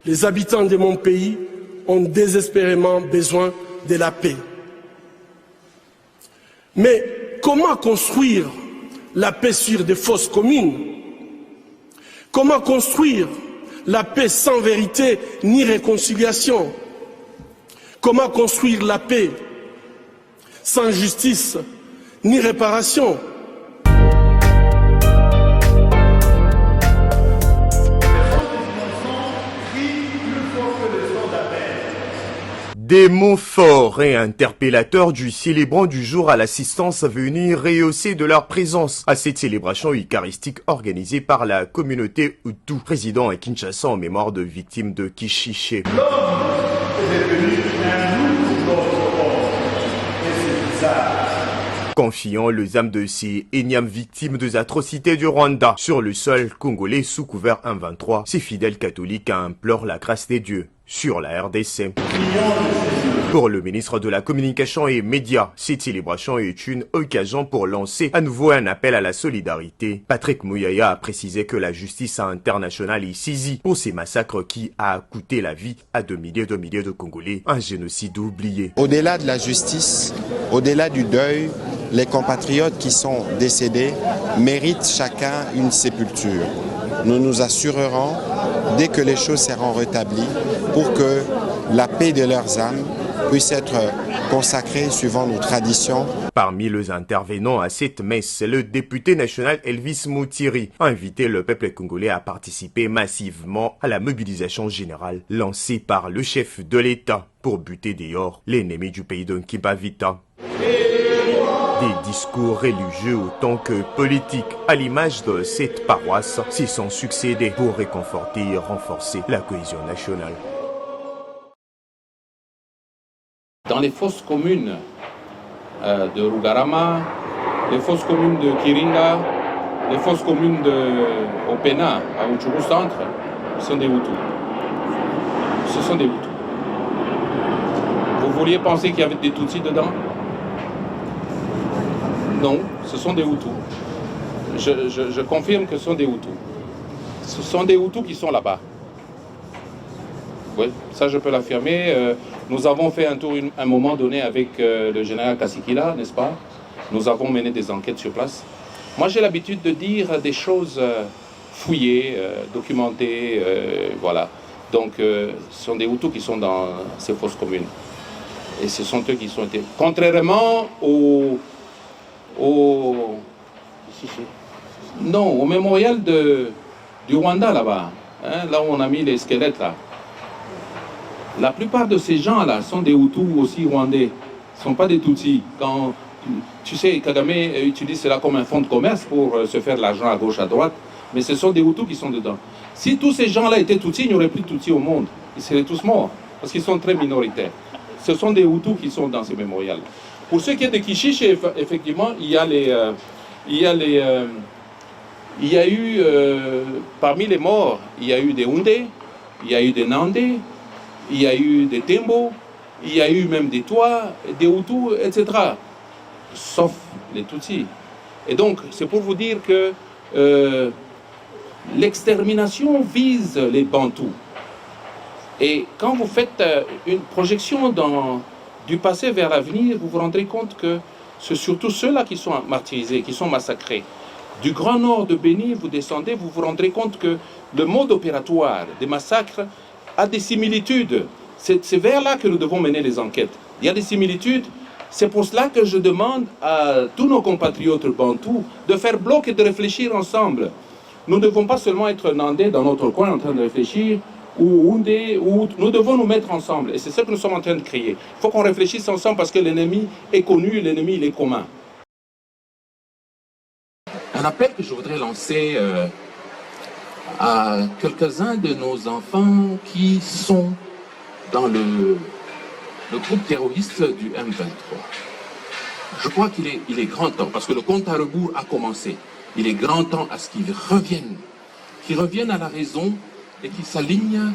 Les habitants de mon pays ont désespérément besoin de la paix. Mais comment construire la paix sur des fausses communes? Comment construire la paix sans vérité ni réconciliation? Comment construire la paix sans justice ni réparation? Des mots forts et interpellateurs du célébrant du jour à l'assistance venus rehausser de leur présence à cette célébration eucharistique organisée par la communauté Hutu, résidant à Kinshasa en mémoire de victimes de Kishiché. Confiant les âmes de ces énièmes victimes des atrocités du Rwanda sur le sol congolais sous couvert 1-23, ces fidèles catholiques implorent la grâce des dieux sur la RDC. Pour le ministre de la Communication et Médias, cette célébration est une occasion pour lancer à nouveau un appel à la solidarité. Patrick Mouyaya a précisé que la justice internationale est saisie pour ces massacres qui a coûté la vie à de milliers de Congolais, un génocide oublié. Au-delà de la justice, au-delà du deuil, les compatriotes qui sont décédés méritent chacun une sépulture. Nous nous assurerons, dès que les choses seront rétablies, pour que la paix de leurs âmes puisse être consacrée suivant nos traditions. Parmi les intervenants à cette messe, le député national Elvis Moutiri a invité le peuple congolais à participer massivement à la mobilisation générale lancée par le chef de l'État pour buter dehors l'ennemi du pays de Nkibavita. Des discours religieux autant que politiques, à l'image de cette paroisse, s'y sont succédés pour réconforter et renforcer la cohésion nationale. Dans les fosses communes de Rugarama, les fosses communes de Kiringa, les fosses communes de Opena, à Utshuru Centre, ce sont des Hutus. Ce sont des Hutus. Vous vouliez penser qu'il y avait des Tutsis dedans? Non, ce sont des Hutus. Je confirme que ce sont des Hutus. Ce sont des Hutus qui sont là-bas. Oui, ça je peux l'affirmer. Nous avons fait un tour à un moment donné avec le général Kassikila, n'est-ce pas? Nous avons mené des enquêtes sur place. Moi j'ai l'habitude de dire des choses fouillées, documentées, voilà. Donc ce sont des Hutus qui sont dans ces fosses communes. Et ce sont eux qui sont été... Contrairement au mémorial du Rwanda là-bas, hein, là où on a mis les squelettes là. La plupart de ces gens-là sont des Hutus aussi rwandais, ne sont pas des Tutsis. Quand, tu sais, Kagame utilise cela comme un fonds de commerce pour se faire de l'argent à gauche, à droite, mais ce sont des Hutus qui sont dedans. Si tous ces gens-là étaient Tutsis, il n'y aurait plus de Tutsis au monde. Ils seraient tous morts, parce qu'ils sont très minoritaires. Ce sont des Hutus qui sont dans ces mémorials. Pour ce qui est de Kishiche, effectivement, il y a eu, parmi les morts, il y a eu des Houndés, il y a eu des Nandés, il y a eu des Tembo, il y a eu même des Tois, des Hutus, etc. Sauf les Tutsis. Et donc, c'est pour vous dire que l'extermination vise les Bantous. Et quand vous faites une projection du passé vers l'avenir, vous vous rendrez compte que c'est surtout ceux-là qui sont martyrisés, qui sont massacrés. Du Grand Nord de Béni, vous descendez, vous vous rendrez compte que le mode opératoire des massacres a des similitudes. C'est vers là que nous devons mener les enquêtes. Il y a des similitudes. C'est pour cela que je demande à tous nos compatriotes bantous de faire bloc et de réfléchir ensemble. Nous ne devons pas seulement être nandés dans notre coin en train de réfléchir, ou Houndé, ou nous devons nous mettre ensemble. Et c'est ce que nous sommes en train de créer. Il faut qu'on réfléchisse ensemble parce que l'ennemi est connu, l'ennemi il est commun. Un appel que je voudrais lancer à quelques-uns de nos enfants qui sont dans le groupe terroriste du M23. Je crois qu'il est grand temps, parce que le compte à rebours a commencé. Il est grand temps à ce qu'ils reviennent à la raison et qu'ils s'alignent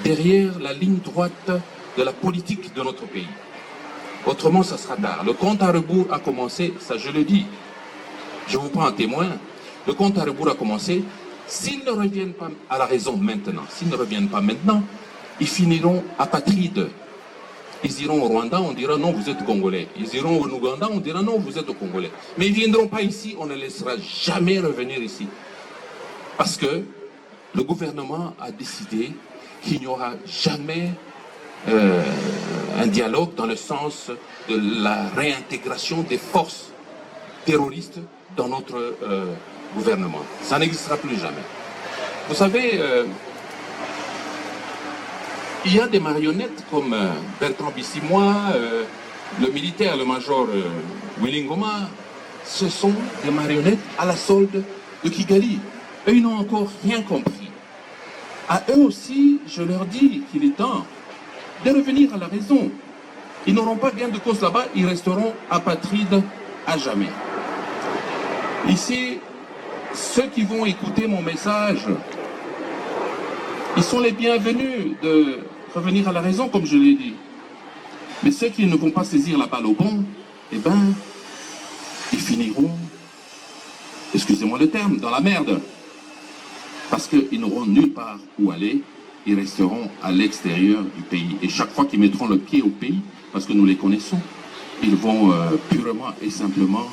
derrière la ligne droite de la politique de notre pays. Autrement, ça sera tard. Le compte à rebours a commencé, ça je le dis. Je vous prends en témoin. Le compte à rebours a commencé. S'ils ne reviennent pas à la raison maintenant, s'ils ne reviennent pas maintenant, ils finiront apatrides. Ils iront au Rwanda, on dira non, vous êtes Congolais. Ils iront au Ouganda, on dira non, vous êtes Congolais. Mais ils ne viendront pas ici, on ne laissera jamais revenir ici. Parce que le gouvernement a décidé qu'il n'y aura jamais un dialogue dans le sens de la réintégration des forces terroristes dans notre gouvernement. Ça n'existera plus jamais. Vous savez, il y a des marionnettes comme Bertrand Bissimois, le militaire, le major Willy Ngoma. Ce sont des marionnettes à la solde de Kigali. Eux, ils n'ont encore rien compris. À eux aussi, je leur dis qu'il est temps de revenir à la raison. Ils n'auront pas gain de cause là-bas, ils resteront apatrides à jamais. Ici, ceux qui vont écouter mon message, ils sont les bienvenus de revenir à la raison, comme je l'ai dit. Mais ceux qui ne vont pas saisir la balle au bon, eh ben, ils finiront, excusez-moi le terme, dans la merde. Parce qu'ils n'auront nulle part où aller, ils resteront à l'extérieur du pays. Et chaque fois qu'ils mettront le pied au pays, parce que nous les connaissons, ils vont purement et simplement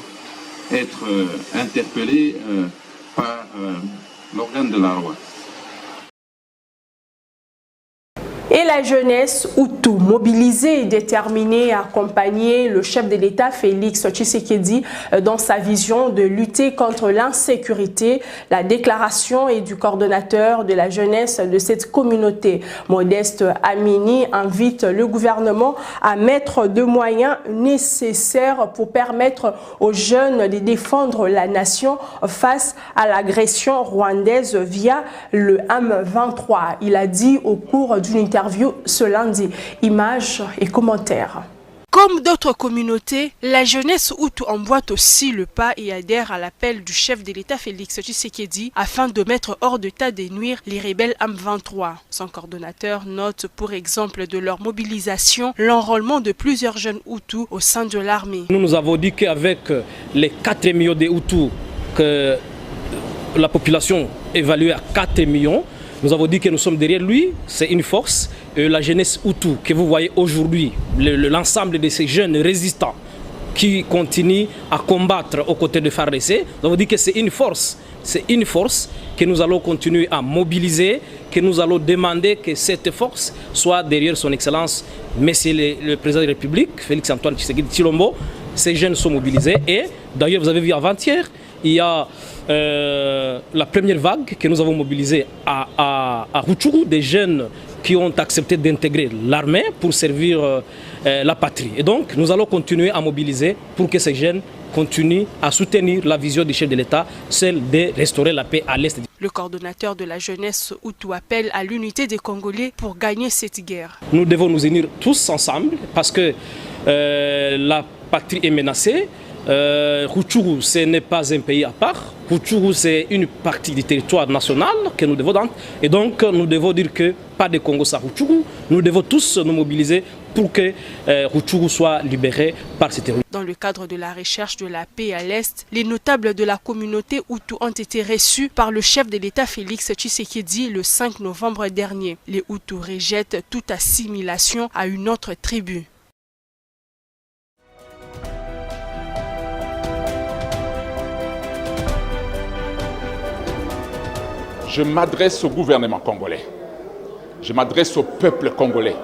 être interpellés par l'organe de la loi. Et la jeunesse Hutu, mobilisée et déterminée à accompagner le chef de l'État Félix Tshisekedi dans sa vision de lutter contre l'insécurité. La déclaration est du coordonnateur de la jeunesse de cette communauté. Modeste Amini invite le gouvernement à mettre de moyens nécessaires pour permettre aux jeunes de défendre la nation face à l'agression rwandaise via le M23. Il a dit au cours d'une interview ce lundi. Images et commentaires. Comme d'autres communautés, la jeunesse Hutu emboîte aussi le pas et adhère à l'appel du chef de l'État Félix Tshisekedi afin de mettre hors d'état de nuire les rebelles M23. Son coordonnateur note pour exemple de leur mobilisation l'enrôlement de plusieurs jeunes Hutus au sein de l'armée. Nous avons dit qu'avec les 4 millions de Hutus, que la population évaluée à 4 millions, nous avons dit que nous sommes derrière lui, c'est une force. La jeunesse Hutu que vous voyez aujourd'hui, l'ensemble de ces jeunes résistants qui continuent à combattre aux côtés de FARDC, nous avons dit que c'est une force. C'est une force que nous allons continuer à mobiliser, que nous allons demander que cette force soit derrière son Excellence, Monsieur le Président de la République, Félix-Antoine Tshisekedi Tshilombo. Ces jeunes sont mobilisés et d'ailleurs vous avez vu avant-hier, il y a la première vague que nous avons mobilisée à Rutshuru, des jeunes qui ont accepté d'intégrer l'armée pour servir la patrie. Et donc, nous allons continuer à mobiliser pour que ces jeunes continuent à soutenir la vision du chef de l'État, celle de restaurer la paix à l'Est. Le coordonnateur de la jeunesse Hutu appelle à l'unité des Congolais pour gagner cette guerre. Nous devons nous unir tous ensemble parce que la patrie est menacée. Rutshuru, ce n'est pas un pays à part. Rutshuru, c'est une partie du territoire national que nous devons donner. Et donc, nous devons dire que pas de Congo sans Rutshuru. Nous devons tous nous mobiliser pour que Rutshuru soit libéré par ces terroristes. Dans le cadre de la recherche de la paix à l'Est, les notables de la communauté Hutu ont été reçus par le chef de l'État Félix Tshisekedi le 5 novembre dernier. Les Hutus rejettent toute assimilation à une autre tribu. Je m'adresse au gouvernement congolais, je m'adresse au peuple congolais.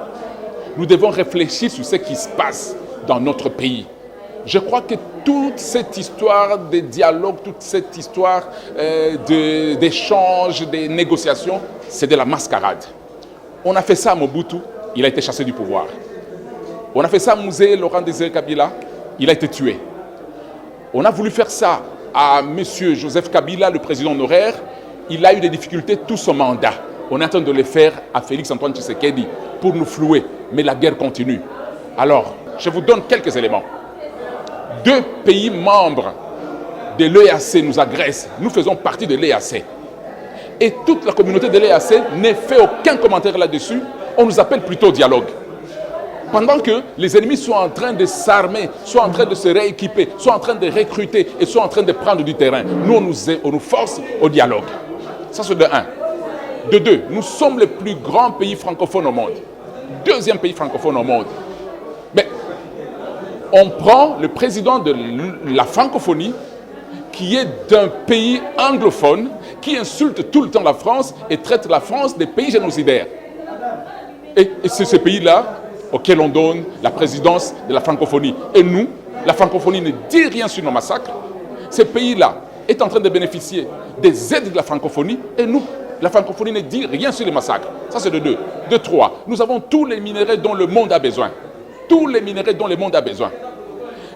Nous devons réfléchir sur ce qui se passe dans notre pays. Je crois que toute cette histoire de dialogue, toute cette histoire d'échange, de négociations, c'est de la mascarade. On a fait ça à Mobutu, il a été chassé du pouvoir. On a fait ça à Mouzé Laurent Désiré Kabila, il a été tué. On a voulu faire ça à M. Joseph Kabila, le président honoraire. Il a eu des difficultés tout son mandat. On est en train de le faire à Félix-Antoine Tshisekedi pour nous flouer. Mais la guerre continue. Alors, je vous donne quelques éléments. 2 pays membres de l'EAC nous agressent. Nous faisons partie de l'EAC. Et toute la communauté de l'EAC ne fait aucun commentaire là-dessus. On nous appelle plutôt au dialogue. Pendant que les ennemis sont en train de s'armer, sont en train de se rééquiper, sont en train de recruter et sont en train de prendre du terrain. Nous, on nous force au dialogue. Ça, c'est de 1. De deux, nous sommes le plus grand pays francophone au monde. Deuxième pays francophone au monde. Mais on prend le président de la francophonie, qui est d'un pays anglophone, qui insulte tout le temps la France et traite la France des pays génocidaires. Et c'est ce pays-là auquel on donne la présidence de la francophonie. Et nous, la francophonie ne dit rien sur nos massacres. Ce pays-là est en train de bénéficier des aides de la francophonie et nous, la francophonie ne dit rien sur les massacres. Ça, c'est de deux. De trois, nous avons tous les minéraux dont le monde a besoin. Tous les minéraux dont le monde a besoin.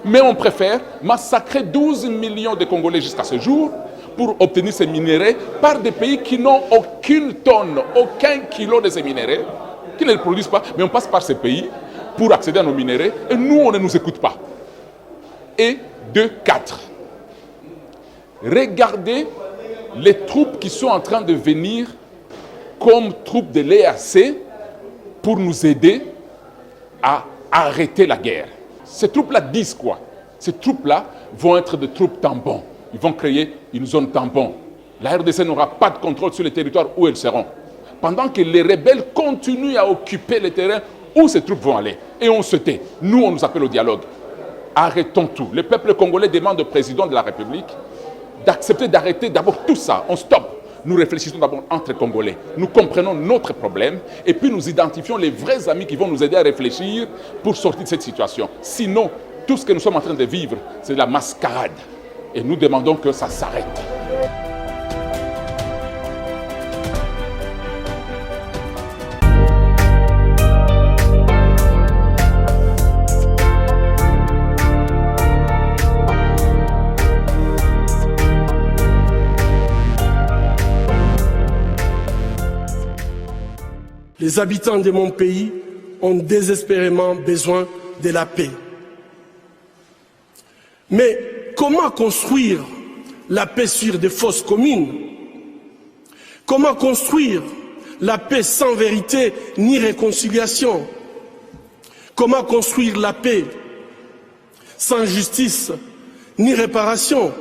Mais on préfère massacrer 12 millions de Congolais jusqu'à ce jour pour obtenir ces minéraux par des pays qui n'ont aucune tonne, aucun kilo de ces minéraux, qui ne les produisent pas, mais on passe par ces pays pour accéder à nos minéraux et nous, on ne nous écoute pas. Et de 4. Regardez les troupes qui sont en train de venir comme troupes de l'EAC pour nous aider à arrêter la guerre. Ces troupes-là disent quoi? Ces troupes-là vont être des troupes tampons. Ils vont créer une zone tampon. La RDC n'aura pas de contrôle sur les territoires où elles seront. Pendant que les rebelles continuent à occuper les terrains où ces troupes vont aller. Et on se tait. Nous, on nous appelle au dialogue. Arrêtons tout. Le peuple congolais demande au président de la République d'accepter d'arrêter d'abord tout ça. On stoppe. Nous réfléchissons d'abord entre Congolais. Nous comprenons notre problème et puis nous identifions les vrais amis qui vont nous aider à réfléchir pour sortir de cette situation. Sinon, tout ce que nous sommes en train de vivre, c'est de la mascarade. Et nous demandons que ça s'arrête. Les habitants de mon pays ont désespérément besoin de la paix. Mais comment construire la paix sur des fausses communes? Comment construire la paix sans vérité ni réconciliation? Comment construire la paix sans justice ni réparation?